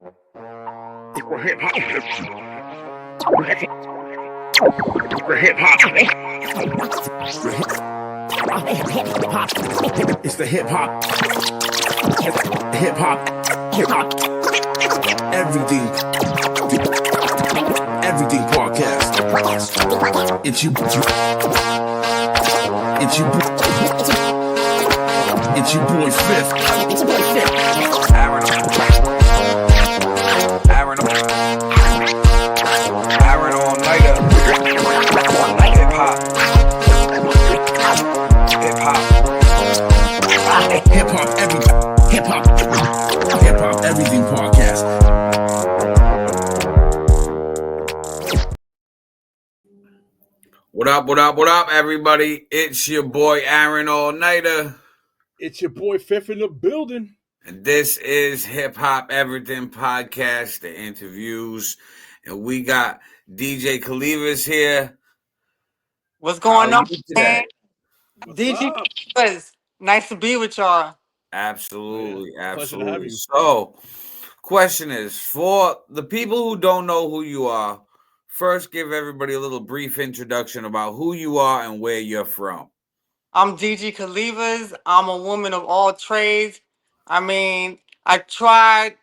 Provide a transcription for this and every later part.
It's for hip hop. It's for hip hop. It's the hip hop. Hip hop. Hip hop. Everything. Everything podcast. It's you. It's you. It's your boy Fifth. Aaron all nighter. Hip hop. Hip hop. Hip hop. Hip hop. Hip hop. Everything podcast. What up, what up, what up, everybody? It's your boy Aaron All Nighter. It's your boy Fifth in the building. And this is Hip Hop Everything Podcast, the interviews. And we got DJ Kalivas here. What's going on, man? DJ Kalivas, nice to be with y'all. Absolutely, Pleasure to have absolutely. you. So, question is, for the people who don't know who you are, first give everybody a little brief introduction about who you are and where you're from. I'm DJ Kalivas. I'm a woman of all trades. I mean, I've been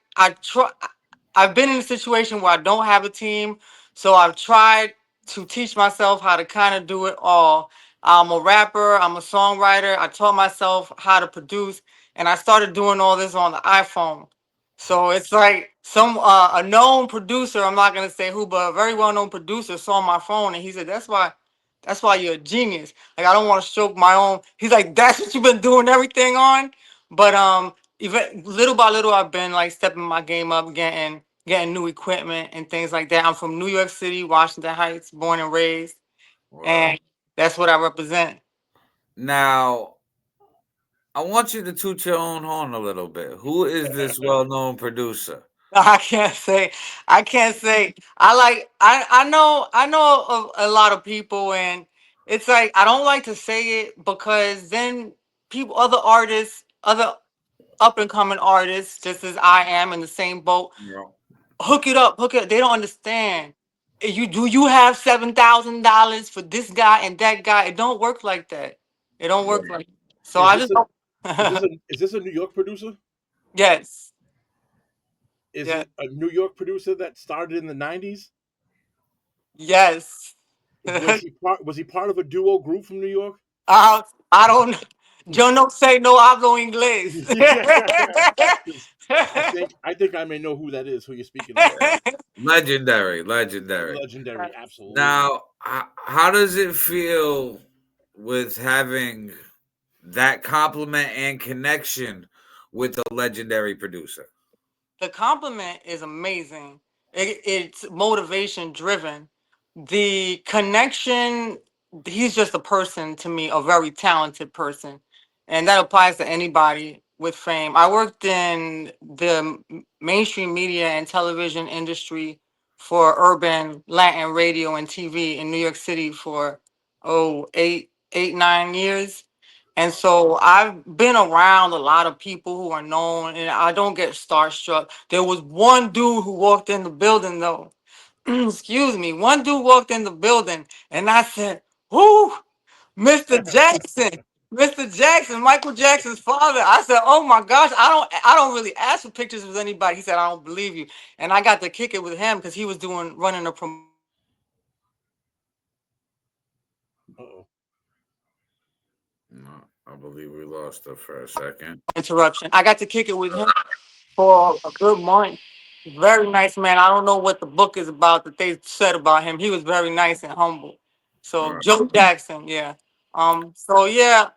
in a situation where I don't have a team, so I've tried to teach myself how to kind of do it all. I'm a rapper, I'm a songwriter. I taught myself how to produce, and I started doing all this on the iPhone. So it's like a known producer, I'm not gonna say who, but a very well-known producer saw my phone and he said, That's why you're a genius. Like, I don't want to stroke my own. He's like, that's what you've been doing everything on. But even little by little, I've been like stepping my game up, getting new equipment and things like that. I'm from New York City, Washington Heights, born and raised, and that's what I represent. Now, I want you to toot your own horn a little bit. Who is this well-known producer? I can't say. I know a lot of people, and it's like I don't like to say it because then other artists, other up and coming artists, just as I am in the same boat, hook it up. They don't understand. You have $7,000 for this guy and that guy? It don't work like that. It don't work like that. So I just don't. Is this a New York producer? Yes. Is it a New York producer that started in the 90s? Yes. Was he part of a duo group from New York? I don't. Yo no sé, no hablo inglés. I think I may know who that is. Who you're speaking of? Legendary. Absolutely. Now, how does it feel with having that compliment and connection with a legendary producer? The compliment is amazing. It's motivation driven. The connection, he's just a person to me, a very talented person. And that applies to anybody with fame. I worked in the mainstream media and television industry for urban Latin radio and TV in New York City for 9 years. And so I've been around a lot of people who are known, and I don't get starstruck. There was one dude who walked in the building, though. Excuse me. One dude walked in the building, and I said, "Whoo, Mr. Jackson, Mr. Jackson, Michael Jackson's father." I said, "Oh my gosh, I don't really ask for pictures with anybody." He said, "I don't believe you," and I got to kick it with him because he was running a promotion. No, I believe we lost her for a second. Interruption. I got to kick it with him for a good month. Very nice man. I don't know what the book is about that they said about him. He was very nice and humble. So Joe Jackson, yeah. So yeah,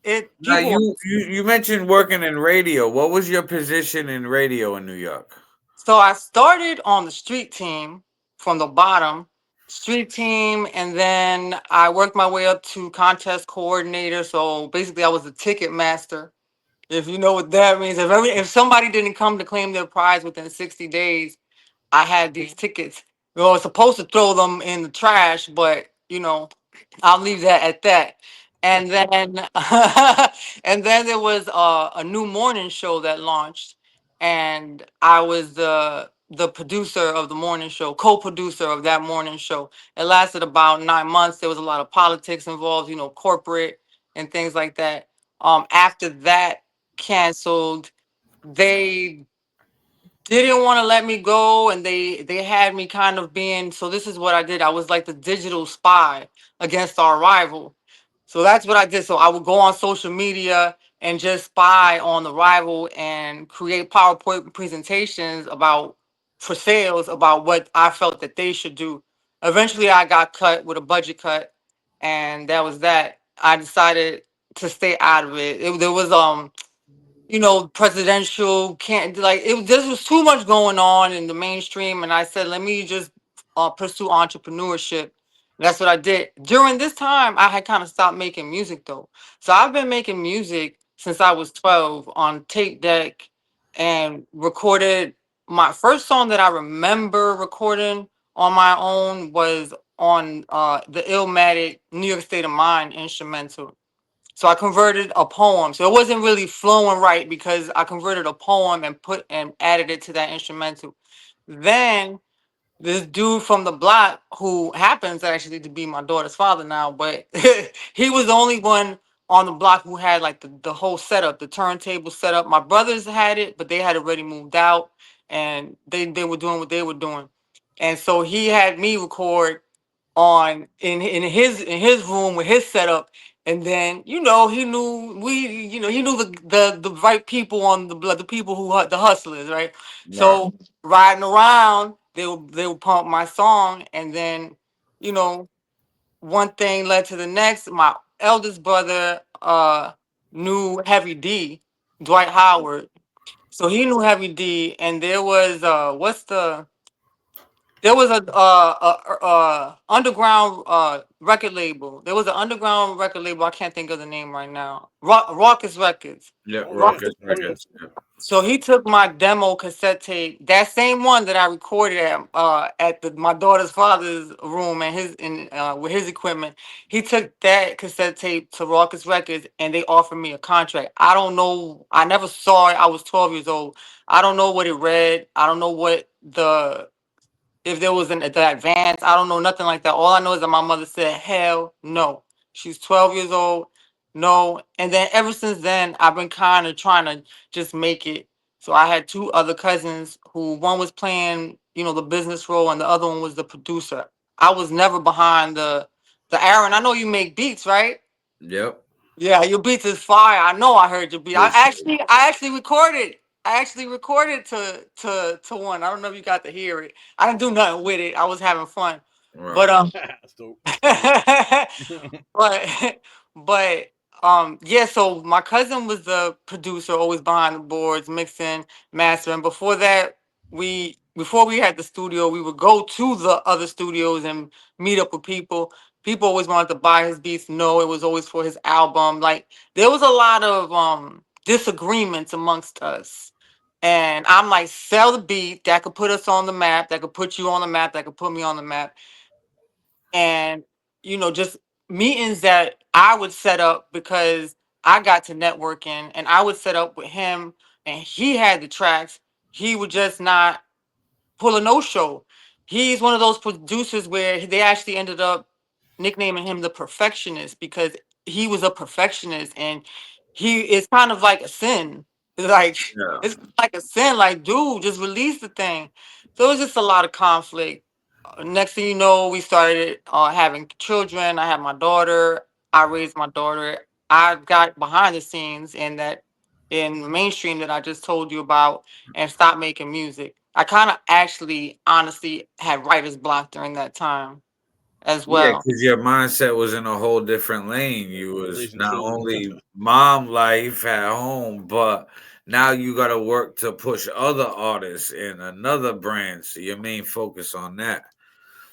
Now, people. you mentioned working in radio. What was your position in radio in New York? So I started on the street team from the bottom, street team, and then I worked my way up to contest coordinator. So basically, I was the ticket master. If you know what that means, if somebody didn't come to claim their prize within 60 days, I had these tickets. We were supposed to throw them in the trash, but I'll leave that at that. And then and then there was a new morning show that launched, and I was the producer of the morning show, co-producer of that morning show. It lasted about 9 months. There was a lot of politics involved, you know, corporate and things like that. After that canceled, they didn't want to let me go, and they had me kind of being, so this is what I did. I was like the digital spy against our rival. So that's what I did. So I would go on social media and just spy on the rival and create PowerPoint presentations about for sales about what I felt that they should do. Eventually I got cut with a budget cut, and that was that. I decided to stay out of it. There was you know, presidential can't like it. This was too much going on in the mainstream, and I said, let me just pursue entrepreneurship. That's what I did. During this time, I had kind of stopped making music though. So I've been making music since I was 12 on tape deck, and recorded my first song that I remember recording on my own was on the Illmatic New York State of Mind instrumental. So I converted a poem. So it wasn't really flowing right because I converted a poem and put and added it to that instrumental. Then this dude from the block, who happens actually to be my daughter's father now, but he was the only one on the block who had like the whole setup, the turntable setup. My brothers had it, but they had already moved out, and they were doing what they were doing. And so he had me record on in his room with his setup, and then you know he knew we you know he knew the right people on the people who the hustlers, right? Right. So riding around, they would pump my song, and then you know one thing led to the next. My eldest brother knew Heavy D, Dwight Howard, so he knew Heavy D, and there was there was a underground record label. There was an underground record label. I can't think of the name right now. Raucous Records. Yeah, Oh yeah. Ruckus Records. Yeah. So he took my demo cassette tape, that same one that I recorded at my daughter's father's room and his with his equipment. He took that cassette tape to Raucous Records, and they offered me a contract. I don't know. I never saw it. I was 12 years old. I don't know what it read. I don't know what the if there was the advance. I don't know nothing like that. All I know is that my mother said, hell no. She's 12 years old. No. And then ever since then, I've been kind of trying to just make it. So I had two other cousins who one was playing, you know, the business role, and the other one was the producer. I was never behind the Aaron. I know you make beats, right? Yep. Yeah, your beats is fire. I know I heard your beat. Appreciate it. I actually recorded. I actually recorded to one. I don't know if you got to hear it. I didn't do nothing with it. I was having fun. Right. But That's dope. but but yeah, so my cousin was the producer, always behind the boards, mixing, mastering. Before that, before we had the studio, we would go to the other studios and meet up with people. People always wanted to buy his beats. No, it was always for his album. Like there was a lot of disagreements amongst us. And I'm like, sell the beat that could put us on the map, that could put you on the map, that could put me on the map. And you know, just meetings that I would set up because I got to networking, and I would set up with him, and he had the tracks. He would just not pull a no show. He's one of those producers where they actually ended up nicknaming him the perfectionist because he was a perfectionist, and he it's kind of like a sin. It's like Yeah. it's like a sin. Like, dude, just release the thing. So it was just a lot of conflict. Next thing you know, we started having children. I had my daughter. I raised my daughter. I got behind the scenes in the mainstream that I just told you about, and stopped making music. I kind of actually, honestly, had writer's block during that time as Yeah, well. because your mindset was in a whole different lane. You was Raising not children. only mom life at home, but now you got to work to push other artists in another brand. So your main focus on that.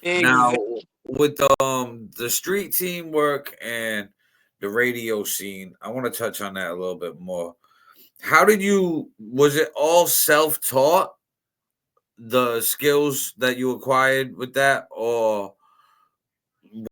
Now, Exactly. with the street teamwork and the radio scene, I want to touch on that a little bit more. How did you? Was it all self taught? The skills that you acquired with that, or